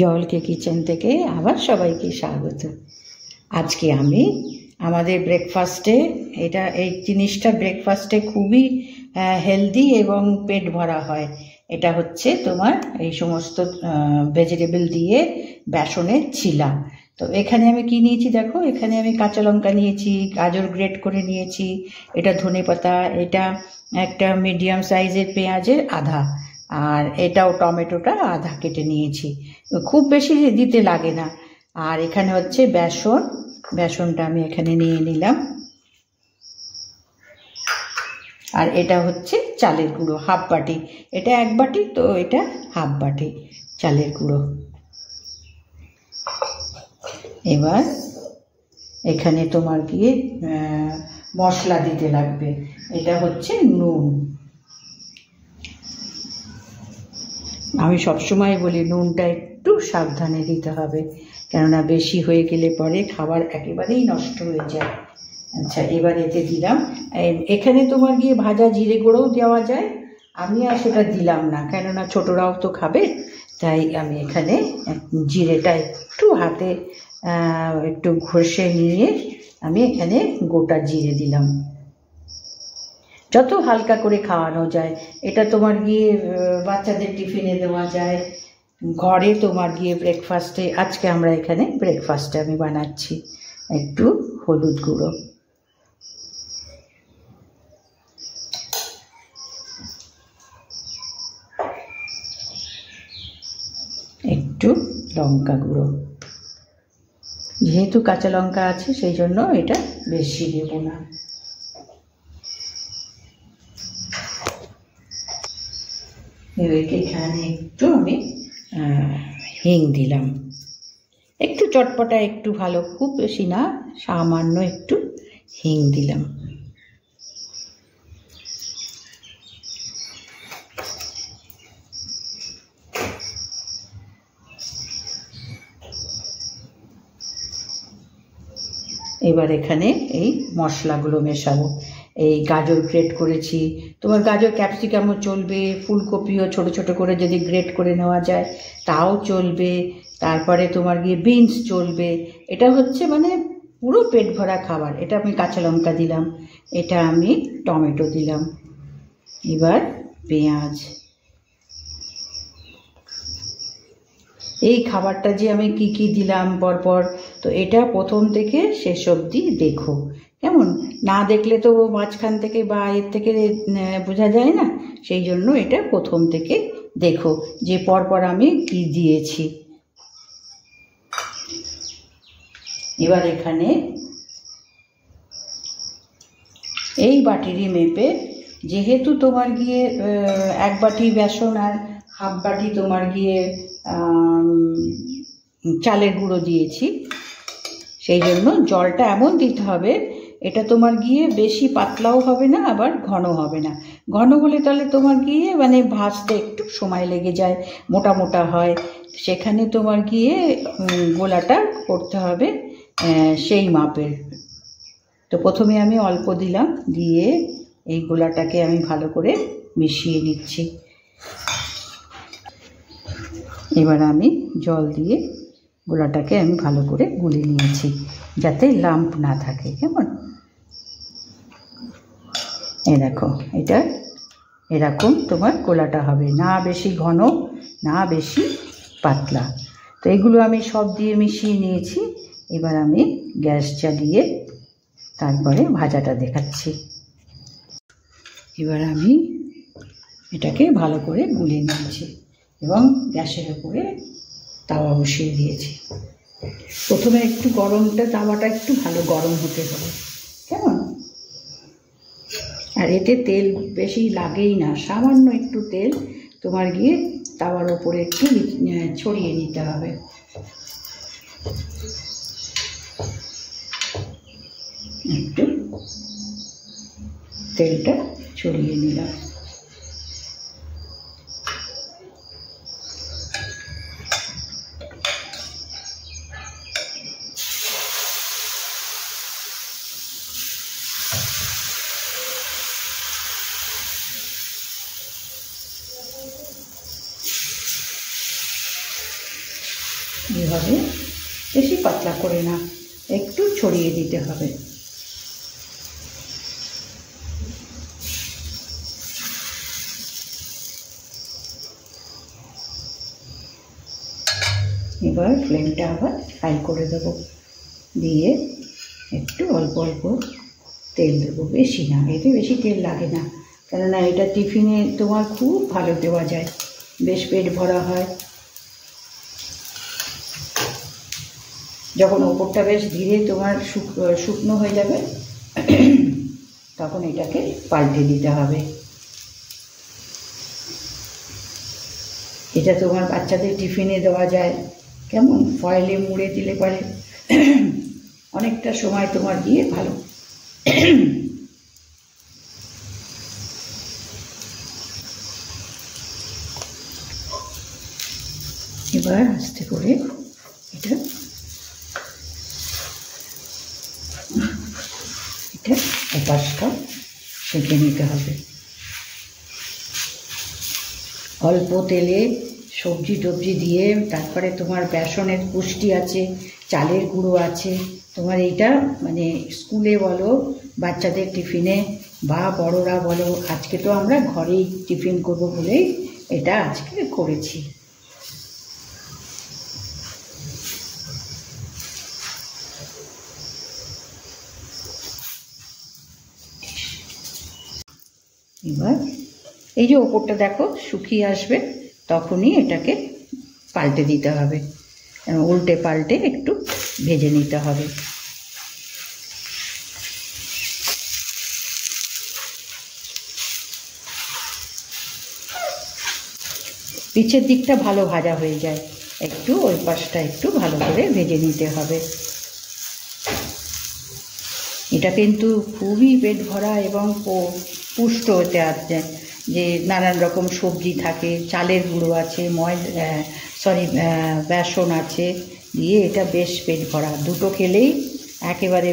জলকে কিচেন থেকে আবার সবাইকে স্বাগত। আজকে আমি আমাদের ব্রেকফাস্টে এই জিনিসটা ব্রেকফাস্টে খুবই হেলদি এবং পেট ভরা হয়। এটা হচ্ছে তোমার এই সমস্ত ভেজিটেবল দিয়ে বেসনের চিলা। তো এখানে আমি কি নিয়েছি দেখো, এখানে আমি কাঁচা লঙ্কা নিয়েছি, গাজর গ্রেট করে নিয়েছি, এটা ধনেপাতা, এটা একটা মিডিয়াম সাইজের পেঁয়াজের আধা, আর এটাও টমেটোটা আধা কেটে নিয়েছি। খুব বেশি দিতে লাগে না। আর এখানে হচ্ছে বেসনটা আমি এখানে নিয়ে নিলাম। আর এটা হচ্ছে চালের গুঁড়ো হাফ বাটি, এটা 1 বাটি, তো এটা হাফ বাটি চালের গুঁড়ো। এবার এখানে তোমার গিয়ে মশলা দিতে লাগবে। এটা হচ্ছে নুন। আমি সবসময় বলি নুনটা একটু সাবধানে দিতে হবে, কেননা বেশি হয়ে গেলে পরে খাবার একেবারেই নষ্ট হয়ে যায়। আচ্ছা, এবার এতে দিলাম, এখানে তোমার গিয়ে ভাজা জিরে গুঁড়োও দেওয়া যায়, আমি আর সেটা দিলাম না, কেননা ছোটরাও তো খাবে, তাই আমি এখানে জিরেটা একটু হাতে একটু ঘষে নিয়ে আমি এখানে গোটা জিরে দিলাম। যত হালকা করে খাওয়ানো যায়, এটা তোমার গিয়ে বাচ্চাদের টিফিনে দেওয়া যায়, ঘরে তোমার গিয়ে ব্রেকফাস্টে, আজকে আমরা এখানে ব্রেকফাস্টে আমি বানাচ্ছি। একটু হলুদ গুঁড়ো, একটু লঙ্কা গুঁড়ো, যেহেতু কাঁচা লঙ্কা আছে সেই জন্য এটা বেশি দেব না। এখানে একটু আমি হিং দিলাম, একটু চটপটা, একটু ভালো, খুব বেশি না, সামান্য একটু হিং দিলাম। এবার এখানে এই মশলাগুলো মেশাবো। এই গাজর গ্রেট করেছি, তোমার গাজর ক্যাপসিকামও চলবে, ফুলকপিও ছোট ছোট করে যদি গ্রেট করে নেওয়া যায় তাও চলবে, তারপরে তোমার গিয়ে বিনস চলবে। এটা হচ্ছে মানে পুরো পেট ভরা খাবার। এটা আমি কাঁচা লঙ্কা দিলাম, এটা আমি টমেটো দিলাম, এবার পেঁয়াজ। এই খাবারটা যে আমি কি কি দিলাম পরপর, তো এটা প্রথম থেকে শেষ অবধি দেখো, কেমন? না দেখলে তো মাঝখান থেকে বা এর থেকে বোঝা যায় না, সেই জন্য এটা প্রথম থেকে দেখো যে পরপর আমি কি দিয়েছি। এবার এখানে এই বাটিরই মেপে, যেহেতু তোমার গিয়ে 1 বাটি বেসন আর হাফ বাটি তোমার গিয়ে চালের গুঁড়ো দিয়েছি, সেই জন্য জলটা এমন দিতে হবে, এটা তোমার গিয়ে বেশি পাতলাও হবে না, আবার ঘন হবে না। ঘন হলে তাহলে তোমার গিয়ে মানে ভাজতে একটু সময় লেগে যায়, মোটা মোটা হয়, সেখানে তোমার গিয়ে গোলাটা করতে হবে সেই মাপের। তো প্রথমে আমি অল্প দিলাম, দিয়ে এই গোলাটাকে আমি ভালো করে মিশিয়ে নিচ্ছি। এবার আমি জল দিয়ে গোলাটাকে আমি ভালো করে গুলিয়ে নিয়েছি, যাতে লাম্প না থাকে, কেমন? এই দেখো, এটা এরকম তোমার গোলাটা হবে, না বেশি ঘন না বেশি পাতলা। তো এগুলো আমি সব দিয়ে মিশিয়ে নিয়েছি। এবার আমি গ্যাস জ্বালিয়ে তারপরে ভাজাটা দেখাচ্ছি। এবার আমি এটাকে ভালো করে গুলিয়ে নিয়েছি এবং গ্যাসের উপরে তাওয়া বসিয়ে দিয়েছি। প্রথমে একটু তাওয়াটা একটু ভালো গরম হতে হবে, কেমন? আর এতে তেল বেশি লাগেই না, সামান্য একটু তেল তোমার গিয়ে তাওয়ার ওপরে একটু ছড়িয়ে নিতে হবে। একটু তেলটা ছড়িয়ে নিলাম। এইভাবে বেশি পাতলা করে না, একটু ছড়িয়ে দিতে হবে। এবার ফ্লেমটা আবার হাই করে দেবো, দিয়ে একটু অল্প অল্প তেল দেবো, বেশি না, এতে বেশি তেল লাগে না, কেননা এটা টিফিনে তোমার খুব ভালো দেওয়া যায়, বেশ পেট ভরা হয়। যখন ওপরটা বেশ ধীরে তোমার শুকনো হয়ে যাবে তখন এটাকে পাল্টে দিতে হবে। এটা তোমার বাচ্চাদের টিফিনে দেওয়া যায়, কেমন ফয়েলে মুড়ে দিলে পরে অনেকটা সময় তোমার দিয়ে ভালো। এবার আস্তে করে এটা এপাশটা সেঁকে নিতে হবে। অল্প তেলে সবজি টবজি দিয়ে, তারপরে তোমার বেসনের পুষ্টি আছে, চালের গুঁড়ো আছে, তোমার এইটা মানে স্কুলে বলো, বাচ্চাদের টিফিনে বা বড়রা বলো, আজকে তো আমরা ঘরেই টিফিন করবো বলেই এটা আজকে করেছি। এবার এই যে ওপরটা দেখো শুকিয়ে আসবে, তখনই এটাকে পাল্টে দিতে হবে, উল্টে পাল্টে একটু ভেজে নিতে হবে। পিছের দিকটা ভালো ভাজা হয়ে যায়, একটু ওই পাশটা একটু ভালো করে ভেজে নিতে হবে। এটা কিন্তু খুবই পেট ভরা এবং পুষ্ট হতে আছে, যে নানান রকম সবজি থাকে, চালের গুঁড়ো আছে, বেসন আছে, দিয়ে এটা বেশ পেট ভরা। দুটো খেলেই একেবারে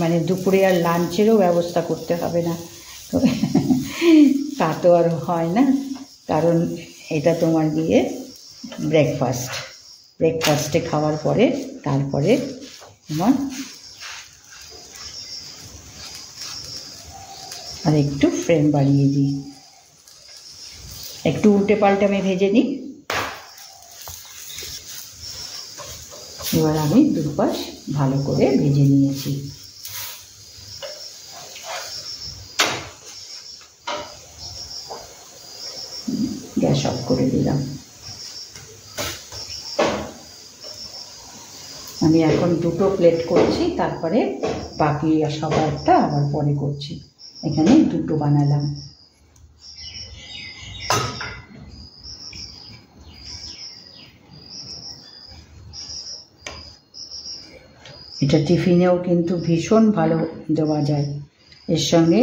মানে দুপুরে আর লাঞ্চেরও ব্যবস্থা করতে হবে না, তা তো আর হয় না, কারণ এটা তোমার গিয়ে ব্রেকফাস্টে খাওয়ার পরে তারপরে তোমার আর একটু ফ্লেম বাড়িয়ে দিই, একটু উল্টে পাল্টে আমি ভেজে নিই। এবার আমি দুপাশ ভালো করে ভেজে নিয়েছি। গ্যাস অফ করে দিলাম। আমি এখন দুটো প্লেট করছি, তারপরে বাকি সবারটা আবার পরে করছি। এখানে দুটো বানালাম। এটা টিফিনেও কিন্তু ভীষণ ভালো দেওয়া যায়। এর সঙ্গে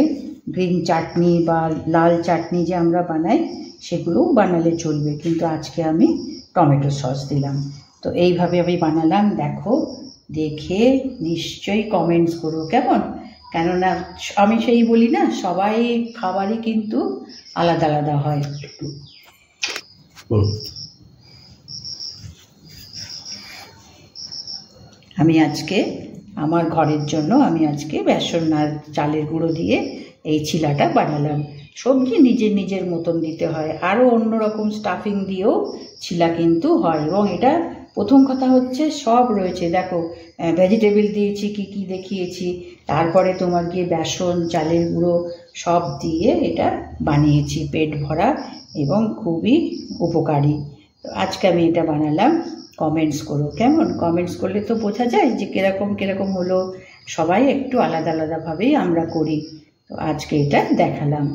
গ্রিন চাটনি বা লাল চাটনি যে আমরা বানাই সেগুলোও বানালে চলবে, কিন্তু আজকে আমি টমেটো সস দিলাম। তো এইভাবে আমি বানালাম, দেখো, দেখে নিশ্চয়ই কমেন্টস করো কেমন, কেননা আমি সেই বলি না, সবাই খাবারই কিন্তু আলাদা আলাদা হয়। আমি আজকে আমার ঘরের জন্য আমি আজকে বেসন আর চালের গুঁড়ো দিয়ে এই চিলাটা বানালাম। সবজি নিজের নিজের মতন দিতে হয়, আরও অন্যরকম স্টাফিং দিয়েও চিলা কিন্তু হয়। এবং এটা প্রথম কথা হচ্ছে সব রয়েছে, দেখো ভেজিটেবল দিয়েছি, কি কি দেখিয়েছি, তারপরে তোমার গিয়ে বেসন চালের গুঁড়ো সব দিয়ে এটা বানিয়েছি, পেট ভরা এবং খুবই উপকারী। তো আজকে আমি এটা বানালাম। কমেন্টস করো কেমন, কমেন্টস করলে তো বোঝা যায় যে কিরকম হলো। সবাই একটু আলাদা আলাদাভাবেই আমরা করি, তো আজকে এটা দেখালাম।